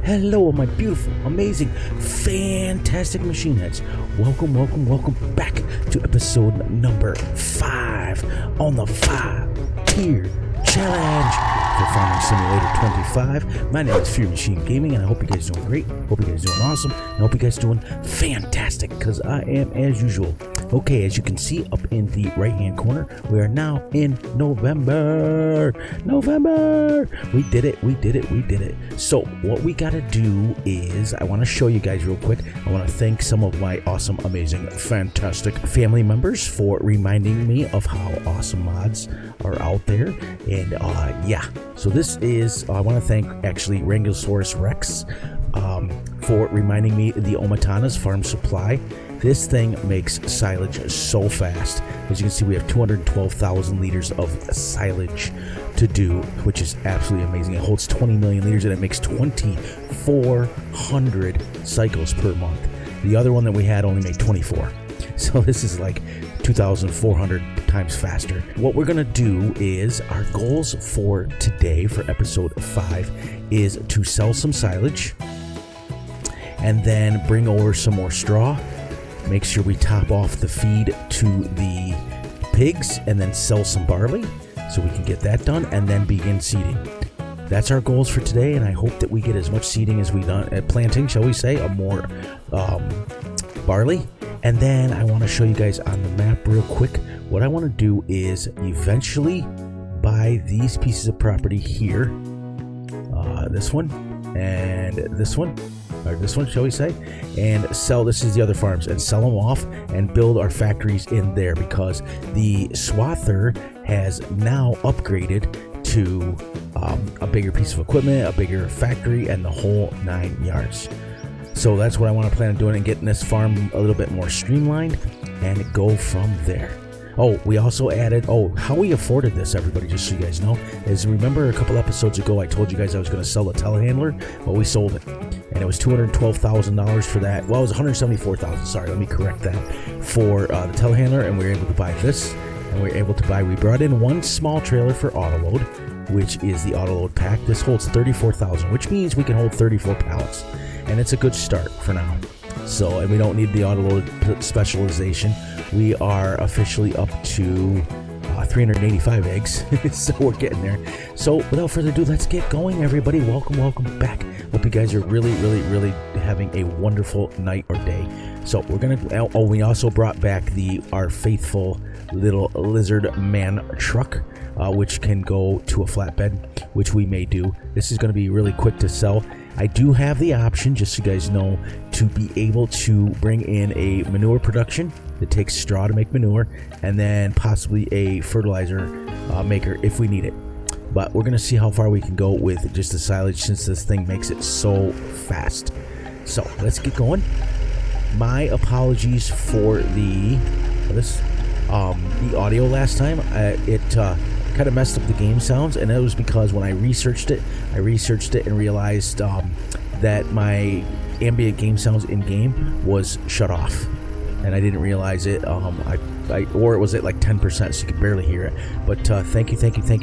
hello, my beautiful, amazing, fantastic machine heads. Welcome back to episode number 5 on the 5-tier challenge for Farming Simulator 25. My name is Fear Machine Gaming, and I hope you guys are doing great. Hope you guys are doing awesome. And I hope you guys are doing fantastic, because I am as usual. Okay, as you can see up in the right-hand corner, we are now in November. We did it. So what we got to do is, I want to show you guys real quick. I want to thank some of my awesome, amazing, fantastic family members for reminding me of how awesome mods are out there. And yeah, so this is, I want to thank actually Rangosaurus Rex for reminding me the Omatana's Farm Supply. This thing makes silage so fast. As you can see, we have 212,000 liters of silage to do, which is absolutely amazing. It holds 20 million liters and it makes 2,400 cycles per month. The other one that we had only made 24. So this is like 2,400 times faster. What we're gonna do is, our goals for today, for episode 5, is to sell some silage and then bring over some more straw. Make sure we top off the feed to the pigs and then sell some barley so we can get that done and then begin seeding. That's our goals for today, and I hope that we get as much seeding as we done at planting, shall we say, a more barley. And then I want to show you guys on the map real quick. What I want to do is eventually buy these pieces of property here, this one and this one, or this one, shall we say, and sell, this is the other farms, and sell them off and build our factories in there, because the swather has now upgraded to a bigger piece of equipment, a bigger factory, and the whole 9 yards. So that's what I want to plan on doing, and getting this farm a little bit more streamlined and go from there. Oh, we also added, how we afforded this, everybody, just so you guys know, is, remember a couple episodes ago I told you guys I was going to sell the telehandler? Well, we sold it, and it was $212,000 for that. Well, it was $174,000, sorry, let me correct that, for the telehandler, and we were able to buy this, and we brought in one small trailer for autoload, which is the autoload pack. This holds 34,000, which means we can hold 34 pallets, and it's a good start for now. So, and we don't need the autoload specialization. We are officially up to 385 eggs, so we're getting there. So without further ado, let's get going, everybody. Welcome back. Hope you guys are really having a wonderful night or day. So we're gonna, we also brought back our faithful little lizard man truck, which can go to a flatbed, which we may do. This is going to be really quick to sell. I do have the option, just so you guys know, to be able to bring in a manure production that takes straw to make manure, and then possibly a fertilizer maker if we need it. But we're going to see how far we can go with just the silage, since this thing makes it so fast. So let's get going. My apologies for the audio last time. It kind of messed up the game sounds, and that was because when I researched it and realized that my ambient game sounds in game was shut off, and I didn't realize it. Or it was at like 10%, so you could barely hear it. But thank you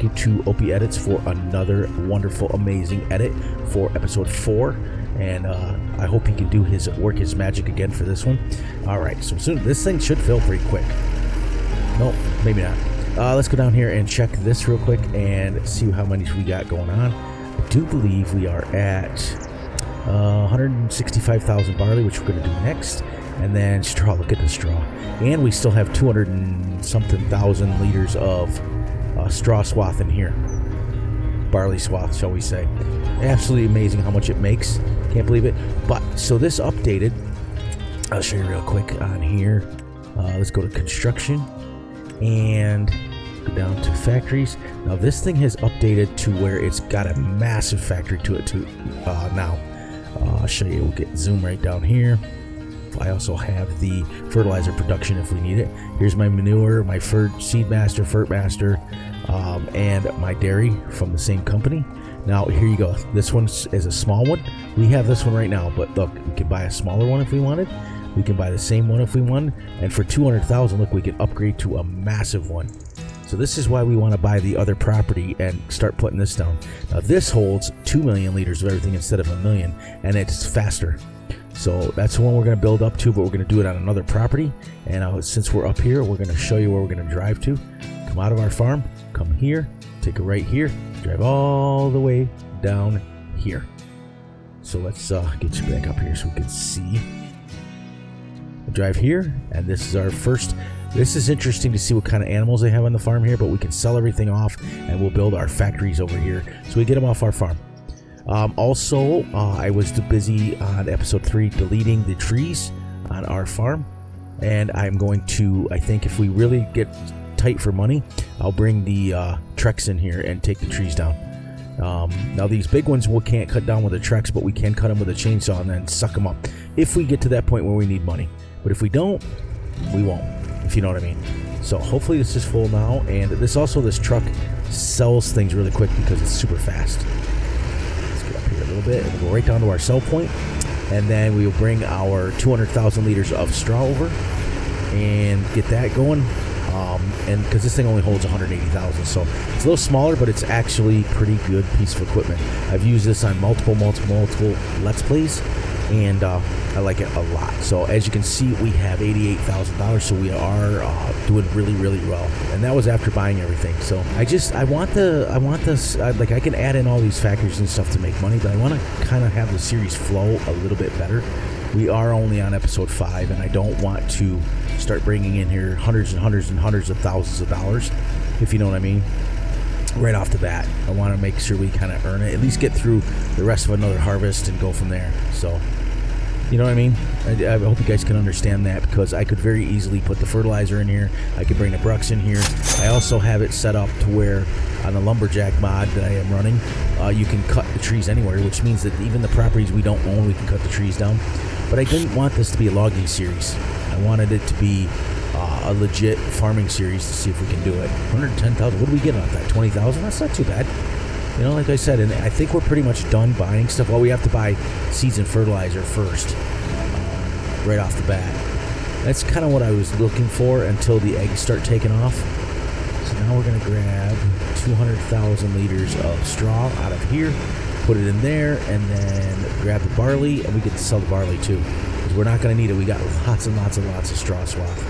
to Opie Edits for another wonderful, amazing edit for episode 4. And I hope he can do his magic again for this one. All right, so soon this thing should fill pretty quick. No, maybe not. Let's go down here and check this real quick and see how many we got going on. I do believe we are at 165,000 barley, which we're going to do next. And then straw, look at the straw. And we still have 200 and something thousand liters of straw swath in here. Barley swath, shall we say. Absolutely amazing how much it makes. Can't believe it. But, so this updated, I'll show you real quick on here. Let's go to construction and go down to factories. Now this thing has updated to where it's got a massive factory to it now. I'll show you. We'll get zoom right down here. I also have the fertilizer production if we need it. Here's my manure, my Seedmaster, Fertmaster, and my dairy from the same company. Now here you go. This one is a small one. We have this one right now, but look, we can buy a smaller one if we wanted. We can buy the same one if we want, and for 200,000, look, we can upgrade to a massive one. So So this is why we want to buy the other property and start putting this down. Now this holds 2 million liters of everything instead of 1 million, and it's faster. So that's the one we're going to build up to, but we're going to do it on another property. And since we're up here, we're going to show you where we're going to drive to. Come out of our farm, come here, take a right here, drive all the way down here. So let's get you back up here so we can see. We'll drive here, and this is our first. This is interesting to see what kind of animals they have on the farm here, but we can sell everything off, and we'll build our factories over here so we get them off our farm. Also, I was busy on episode 3 deleting the trees on our farm, and I'm going to, I think if we really get tight for money, I'll bring the Trex in here and take the trees down. Now these big ones we can't cut down with the Trex, but we can cut them with a chainsaw and then suck them up if we get to that point where we need money. But if we don't, we won't, if you know what I mean. So hopefully this is full now, and this truck sells things really quick because it's super fast. A little bit, and we'll go right down to our sell point, and then we will bring our 200,000 liters of straw over and get that going. And because this thing only holds 180,000, so it's a little smaller, but it's actually pretty good piece of equipment. I've used this on multiple Let's Plays, and I like it a lot. So as you can see, we have $88,000, so we are doing really well. And that was after buying everything. So I want this, like I can add in all these factories and stuff to make money, but I want to kind of have the series flow a little bit better. We are only on episode 5, and I don't want to start bringing in here hundreds of thousands of dollars, if you know what I mean, right off the bat. I want to make sure we kind of earn it, at least get through the rest of another harvest and go from there. So you know what I mean? I hope you guys can understand that, because I could very easily put the fertilizer in here. I could bring the brucks in here. I also have it set up to where on the lumberjack mod that I am running, you can cut the trees anywhere, which means that even the properties we don't own, we can cut the trees down. But I didn't want this to be a logging series. I wanted it to be a legit farming series to see if we can do it. 110,000. What do we get on that? 20,000? That's not too bad. You know, like I said, and I think we're pretty much done buying stuff. Well, we have to buy seeds and fertilizer first, right off the bat. That's kind of what I was looking for until the eggs start taking off. So now we're going to grab 200,000 liters of straw out of here, put it in there, and then grab the barley, and we get to sell the barley too, because we're not going to need it. We got lots and lots of straw swath.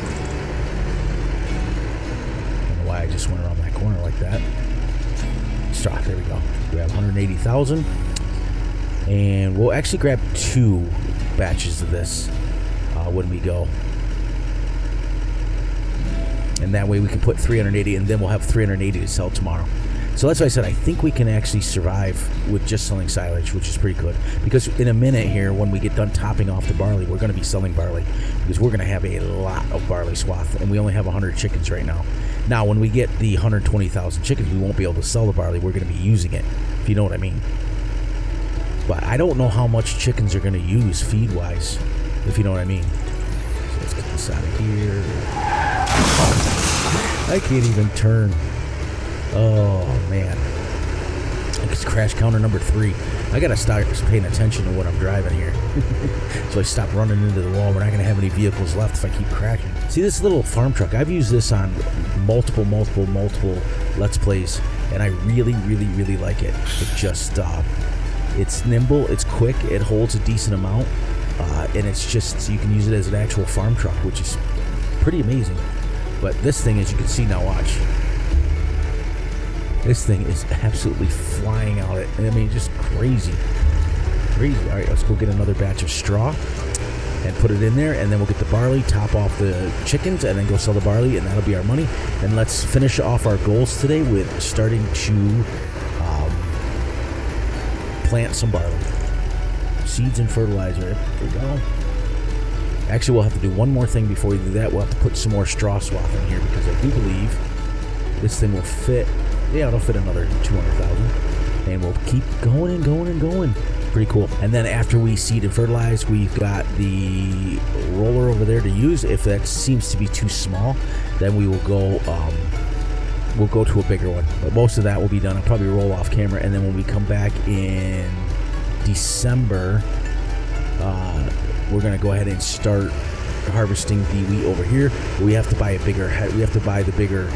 I don't know why I just went around that corner like that. Straw, there we go. We have 180,000, and we'll actually grab 2 batches of this when we go, and that way we can put 380, and then we'll have 380 to sell tomorrow. So that's why I said I think we can actually survive with just selling silage, which is pretty good, because in a minute here, when we get done topping off the barley, we're going to be selling barley, because we're going to have a lot of barley swath, and we only have 100 chickens right now. Now, when we get the 120,000 chickens, we won't be able to sell the barley. We're going to be using it, if you know what I mean. But I don't know how much chickens are going to use feed-wise, if you know what I mean. So let's get this out of here. I can't even turn. Oh, man. It's crash counter number 3. I got to start paying attention to what I'm driving here. So I stop running into the wall. We're not going to have any vehicles left if I keep crashing. See this little farm truck? I've used this on multiple Let's Plays, and I really like it. It just, it's nimble, it's quick, it holds a decent amount, and it's just, you can use it as an actual farm truck, which is pretty amazing. But this thing, as you can see now, watch. This thing is absolutely flying out. I mean, just crazy. All right, let's go get another batch of straw and put it in there, and then we'll get the barley, top off the chickens, and then go sell the barley, and that'll be our money. And let's finish off our goals today with starting to plant some barley. Seeds and fertilizer. There we go. Actually, we'll have to do one more thing before we do that. We'll have to put some more straw swath in here, because I do believe this thing will fit. Yeah, it'll fit another 200,000, and we'll keep going and going and going. Pretty cool. And then after we seed and fertilize, we've got the roller over there to use. If that seems to be too small, then we will go to a bigger one. But most of that will be done. I'll probably roll off camera, and then when we come back in December, we're gonna go ahead and start harvesting the wheat over here. But we have to buy a bigger head. We have to buy the bigger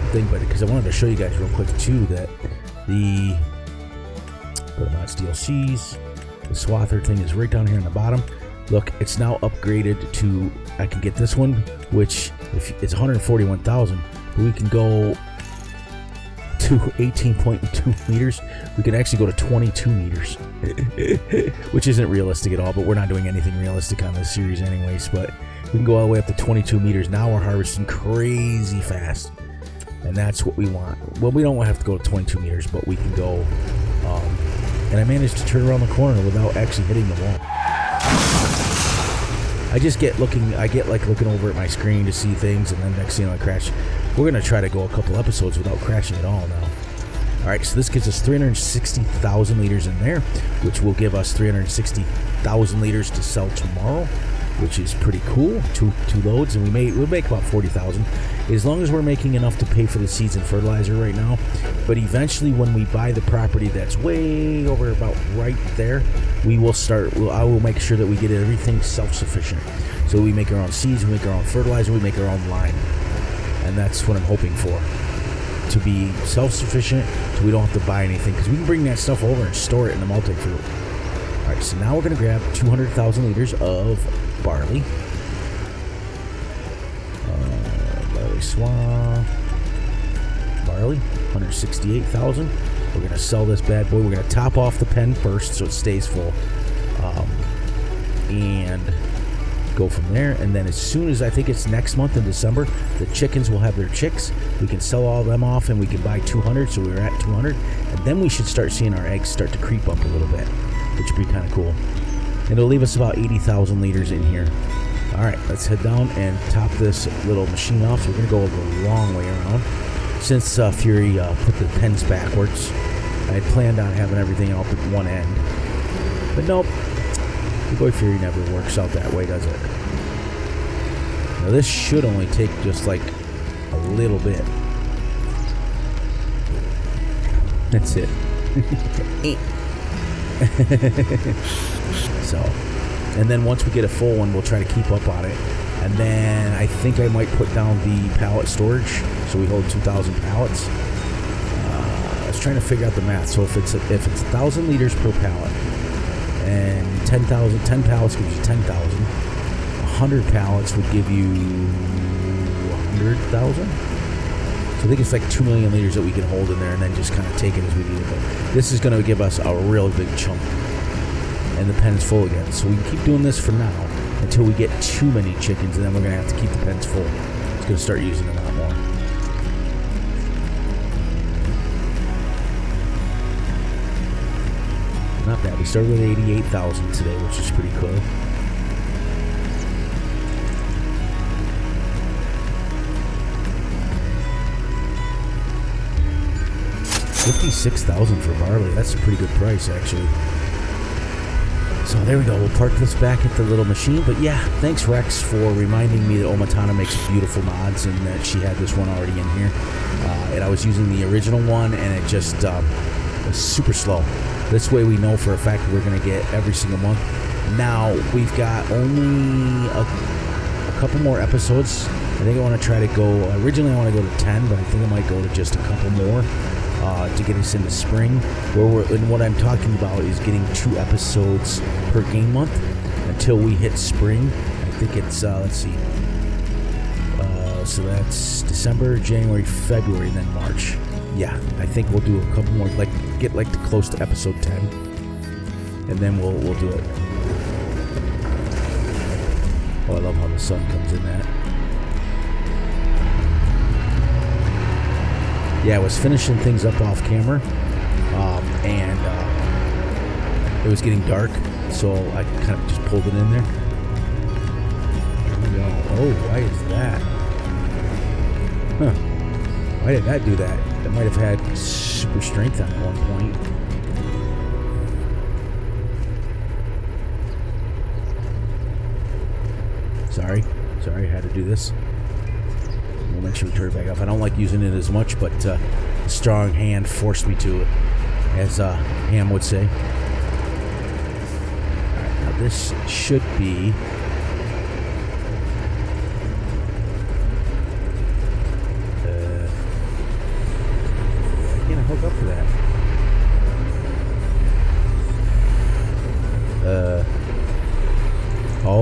thing, but because I wanted to show you guys real quick too that the mods DLCs, the swather thing is right down here on the bottom. Look, it's now upgraded to, I can get this one, which if it's 141,000, but we can go to 18.2 meters. We can actually go to 22 meters, which isn't realistic at all, but we're not doing anything realistic on this series anyways, but we can go all the way up to 22 meters. Now we're harvesting crazy fast, and that's what we want. Well, we don't have to go to 22 meters, but we can go, and I managed to turn around the corner without actually hitting the wall. I just get looking over at my screen to see things, and then next thing you know, I crash. We're gonna try to go a couple episodes without crashing at all now. All right, so this gives us 360,000 liters in there, which will give us 360,000 liters to sell tomorrow, which is pretty cool. Two loads, and we'll make about 40,000, as long as we're making enough to pay for the seeds and fertilizer right now. But eventually, when we buy the property that's way over about right there, we will start. I will make sure that we get everything self-sufficient. So we make our own seeds, we make our own fertilizer, we make our own lime, and that's what I'm hoping for. To be self-sufficient, so we don't have to buy anything, because we can bring that stuff over and store it in the multi-fruit. All right, so now we're going to grab 200,000 liters of barley. Barley swamp. Barley, 168,000. We're going to sell this bad boy. We're going to top off the pen first so it stays full. And go from there. And then as soon as, I think it's next month in December, the chickens will have their chicks. We can sell all of them off and we can buy 200, so we're at 200. And then we should start seeing our eggs start to creep up a little bit, which would be kind of cool. And it'll leave us about 80,000 liters in here. All right, let's head down and top this little machine off. So we're gonna go the long way around. Since Fury put the pens backwards, I had planned on having everything up at one end, but nope. The boy Fury never works out that way, does it? Now this should only take just like a little bit. That's it. So, and then once we get a full one, we'll try to keep up on it. And then I think I might put down the pallet storage, so we hold 2,000 pallets. I was trying to figure out the math. So if it's 1,000 liters per pallet, and 10 pallets gives you 10,000. 100 pallets would give you 100,000. So I think it's like 2 million liters that we can hold in there, and then just kind of take it as we need it. But this is going to give us a real big chunk, and the pen's full again. So we can keep doing this for now until we get too many chickens, and then we're going to have to keep the pens full. It's going to start using them a lot more. Not bad. We started with 88,000 today, which is pretty cool. $56,000 for barley. That's a pretty good price, actually. So there we go. We'll park this back at the little machine. But yeah, thanks Rex for reminding me that Omatana makes beautiful mods, and that she had this one already in here. And I was using the original one, and it just was super slow. This way we know for a fact we're going to get every single month. Now, we've got only a couple more episodes. I think I want to try to go, originally I want to go to 10, but I think I might go to just a couple more to get us into spring. And what I'm talking about is getting 2 episodes per game month until we hit spring. I think it's, let's see. So that's December, January, February, and then March. Yeah, I think we'll do a couple more, get close to episode 10, and then we'll do it. Oh, I love how the sun comes in that. Yeah, I was finishing things up off camera, and it was getting dark, so I kind of just pulled it in there. Oh, why is that? Huh. Why did that do that? It might have had super strength on at one point. Sorry, I had to do this. We'll make sure we turn it back off. I don't like using it as much, but a strong hand forced me to it, as Ham would say. Alright, now this should be...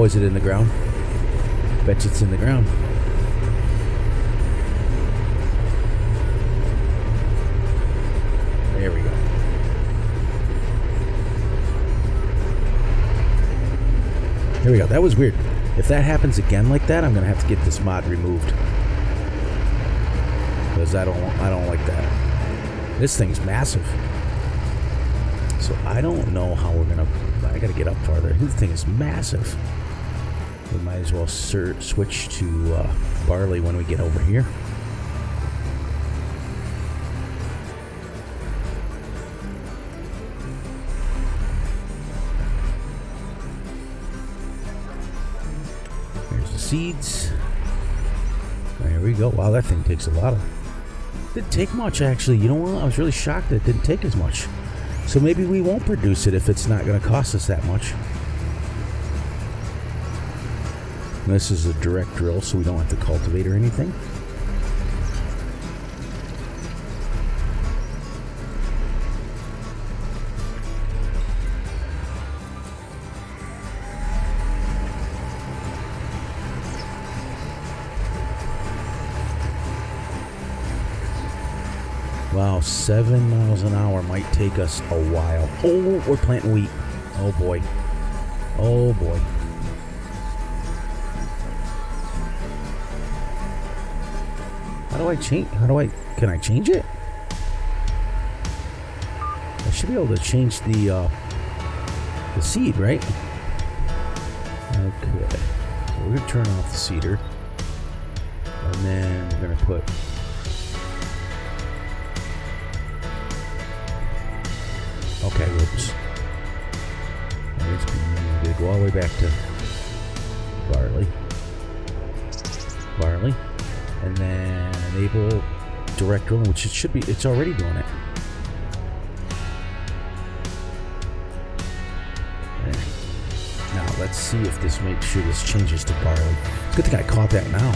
is it in the ground? Bet you it's in the ground. There we go. There we go. That was weird. If that happens again like that, I'm gonna have to get this mod removed. Because I don't like that. This thing's massive. So I don't know how we're gonna. I gotta get up farther. This thing is massive. We might as well switch to barley when we get over here. There's the seeds. There we go. Wow, that thing takes a lot of. Didn't take much actually. You know what? I was really shocked that it didn't take as much. So maybe we won't produce it if it's not going to cost us that much. And this is a direct drill, so we don't have to cultivate or anything. Wow, 7 miles an hour might take us a while. Oh, we're planting wheat. Oh boy. Oh boy. How do I change? Can I change it? I should be able to change the seed, right? Okay. So we're gonna turn off the seeder. And then we're gonna put okay, whoops. We're gonna go all the way back to barley, and then enable direct drilling, which it should be. It's already doing it. There. Now let's see if this makes sure this changes to barley. It's a good thing I caught that now.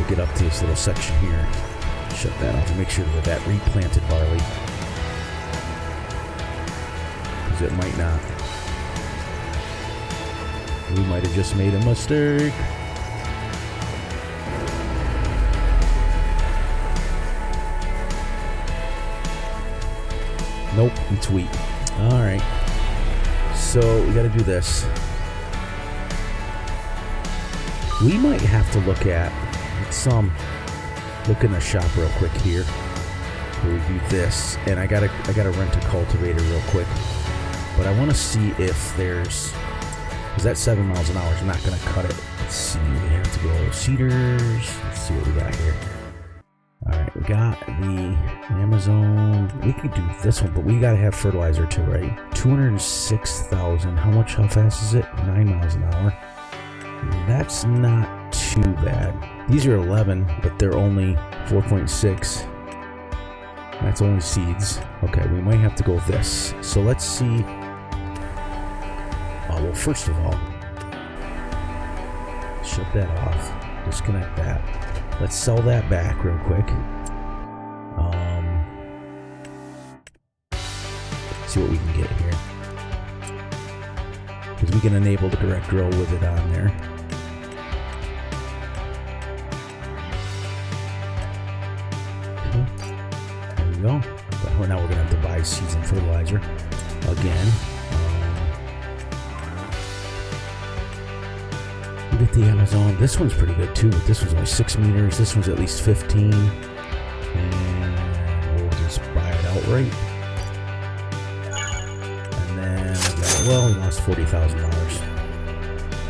Get up to this little section here, shut that off, and make sure that replanted barley, because it might not. We might have just made a mistake. Nope, it's wheat. All right, so we got to do this. We might have to look at. Look in the shop real quick here. Where we do this, and I gotta rent a cultivator real quick. But I want to see if there's, because that 7 miles an hour is not gonna cut it. Let's see. We have to go seeders. Let's see what we got here. All right, we got the Amazon. We could do this one, but we gotta have fertilizer too, right? 206,000. How fast is it? 9 miles an hour. That's not too bad. These are 11, but they're only 4.6. That's only seeds. Okay, we might have to go with this. So let's see. Oh, well, first of all, shut that off. Disconnect that. Let's sell that back real quick. See what we can get here. Because we can enable the direct drill with it on there. Go. But now we're gonna have to buy seeds and fertilizer again. We get the Amazon. This one's pretty good too. This one's only 6 meters. This one's at least 15. And we'll just buy it outright. And then, well, we lost $40,000.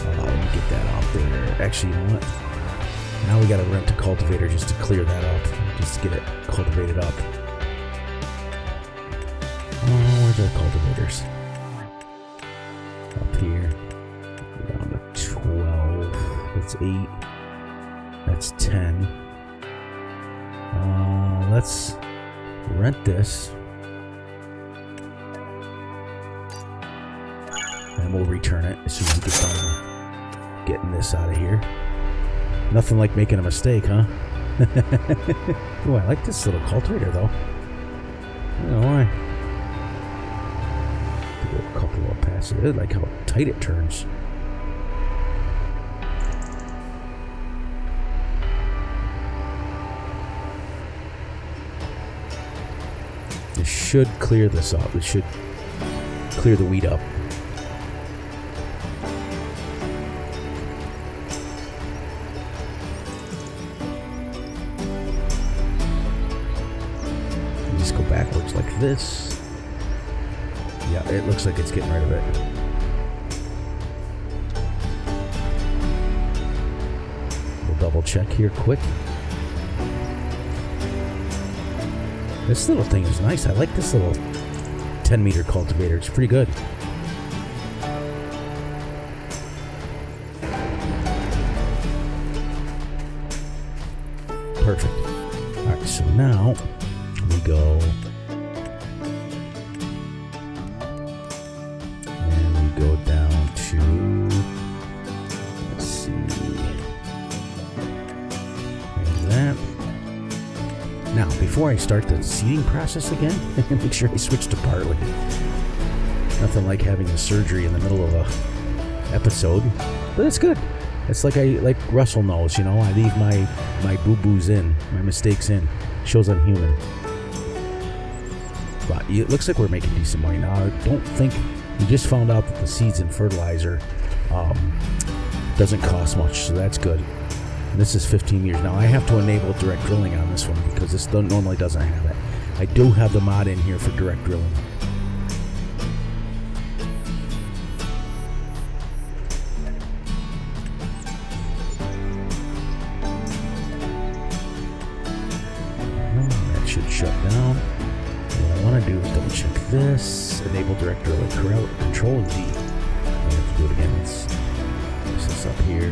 Let me get that out there. Actually, you know what? Now we gotta rent a cultivator just to clear that up, just to get it cultivated up. Oh, where's our cultivators? Up here. Down to 12. That's 8. That's 10. Let's rent this. And we'll return it as soon as we get done getting this out of here. Nothing like making a mistake, huh? Oh, I like this little cultivator though. I don't know why. Do a couple of passes. I like how tight it turns. This should clear this up. It should clear the weed up. Just go backwards like this. Yeah, it looks like it's getting rid of it. We'll double check here quick. This little thing is nice. I like this little 10-meter cultivator. It's pretty good. Perfect. All right, so now we go and we go down to, let's see, like that. Now, before I start the seeding process again, make sure I switch to barley. Nothing like having a surgery in the middle of a episode, but it's good. It's like Russell knows, you know, I leave my boo-boos in, my mistakes in. Shows I'm human. But it looks like we're making decent money now. I don't think, we just found out that the seeds and fertilizer doesn't cost much, so that's good. This is 15 years. Now I have to enable direct drilling on this one because this normally doesn't have it. I do have the mod in here for direct drilling. That should shut down. What I want to do is double check this. Enable direct drilling. Control D. I have to do it again. Let's push this up here.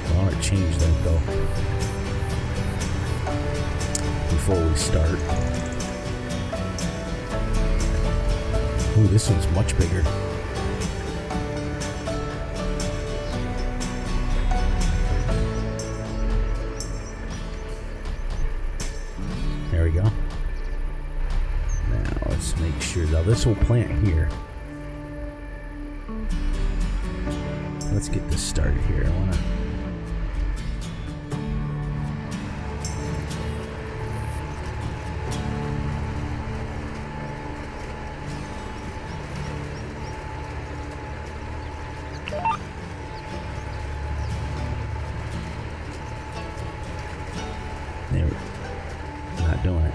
I want to change that though before we start. Ooh, this one's much bigger. There we go. Now let's make sure. Now this will plant here. Let's get this started here. I want to. There we go. Not doing it.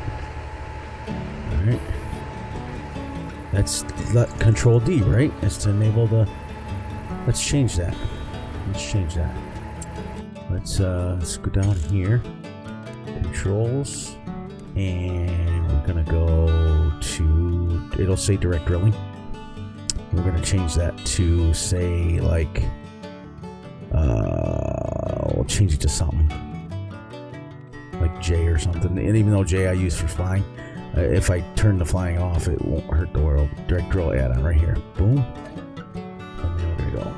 Alright. That's Control D, right? That's to enable the. Let's change that. Let's change that. Let's go down here. Controls. And we're gonna go to. It'll say direct drilling. We're gonna change that to say like. We'll change it to something. Like J or something, and even though J I use for flying, if I turn the flying off, it won't hurt the world. Direct drill add-on right here. Boom. And there we go.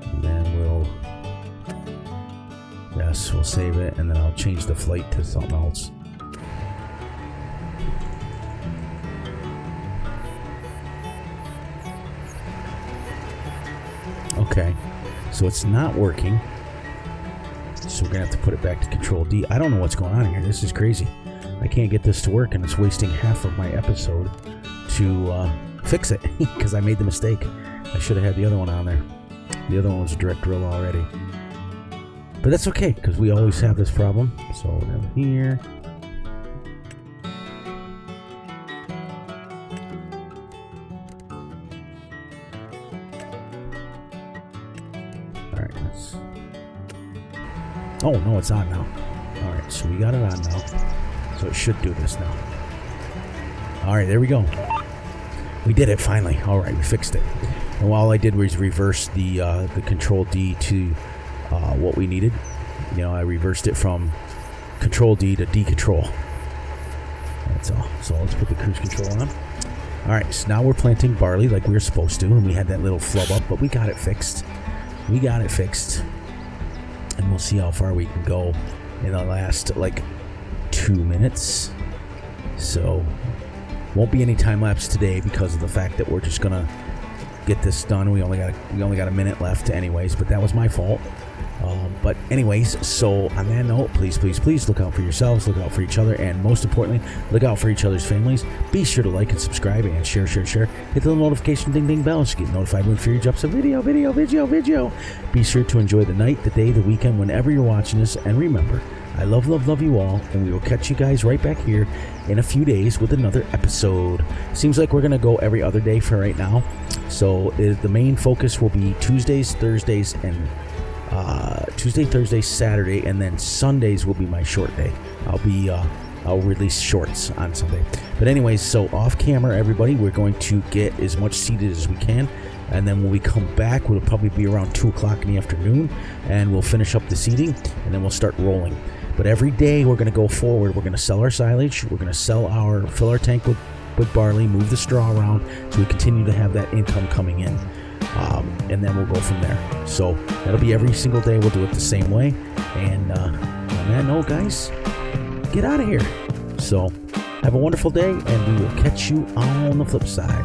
And then we'll save it, and then I'll change the flight to something else. Okay. So it's not working, so we're gonna have to put it back to Control D. I don't know what's going on here. This is crazy. I can't get this to work, and it's wasting half of my episode to fix it because I made the mistake. I should have had the other one on there. The other one was a direct drill already, but that's okay because we always have this problem. So down here. Oh, no, it's on now. Alright, so we got it on now. So it should do this now. Alright, there we go. We did it finally. Alright, we fixed it. And all I did was reverse the Control D to what we needed. You know, I reversed it from Control D to D control. That's all. So let's put the cruise control on. Alright, so now we're planting barley like we were supposed to. And we had that little flub up, but we got it fixed. we got it fixed, and we'll see how far we can go in the last like 2 minutes. So won't be any time lapse today because of the fact that we're just gonna get this done. We only got a minute left anyways, but that was my fault. But anyways, so on that note, please look out for yourselves, look out for each other, and most importantly, look out for each other's families. Be sure to like and subscribe and share. Hit the little notification ding bell so you get notified when Fury drops a video. Be sure to enjoy the night, the day, the weekend, whenever you're watching this, and remember, I love you all, and we will catch you guys right back here in a few days with another episode. Seems like we're going to go every other day for right now. So the main focus will be Tuesdays, Thursdays, and Tuesday, Thursday, Saturday, and then Sundays will be my short day. I'll release shorts on Sunday. But anyways, so off camera, everybody, we're going to get as much seated as we can. And then when we come back, we'll probably be around 2 o'clock in the afternoon, and we'll finish up the seeding, and then we'll start rolling. But every day we're going to go forward. We're going to sell our silage. We're going to fill our tank with barley, move the straw around, so we continue to have that income coming in. And then we'll go from there. So that'll be every single day. We'll do it the same way. And on that note, guys, get out of here. So have a wonderful day, and we will catch you on the flip side.